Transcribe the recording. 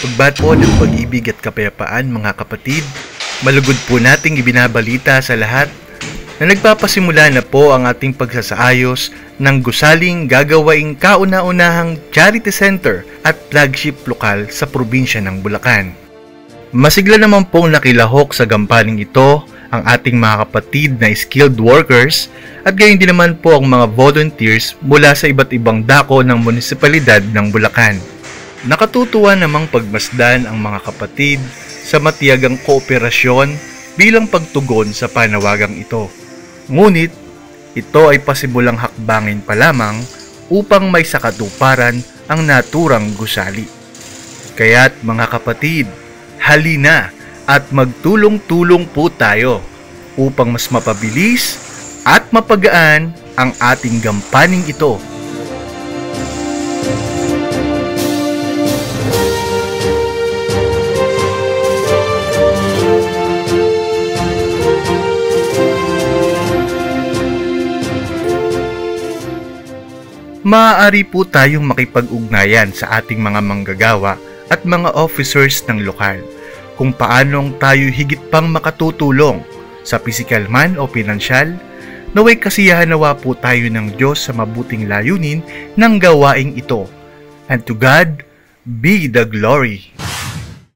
Pagbat po ng pag-ibig at kapayapaan mga kapatid, malugod po nating ibinabalita sa lahat na nagpapasimula na po ang ating pagsasaayos ng gusaling gagawaing kauna-unahang charity center at flagship lokal sa probinsya ng Bulacan. Masigla naman pong nakilahok sa gampaning ito ang ating mga kapatid na skilled workers at gayon din naman po ang mga volunteers mula sa iba't ibang dako ng munisipalidad ng Bulacan. Nakatutuwa namang pagmasdan ang mga kapatid sa matiyagang kooperasyon bilang pagtugon sa panawagang ito. Ngunit, ito ay pasimulang hakbangin pa lamang upang may sakatuparan ang naturang gusali. Kaya't mga kapatid, halina at magtulong-tulong po tayo upang mas mapabilis at mapagaan ang ating gampaning ito. Maaari po tayong makipag-ugnayan sa ating mga manggagawa at mga officers ng lokal kung paanong tayo higit pang makatutulong sa pisikal man o pinansyal, naway kasiyahan nawa po tayo ng Diyos sa mabuting layunin ng gawaing ito. And to God be the glory.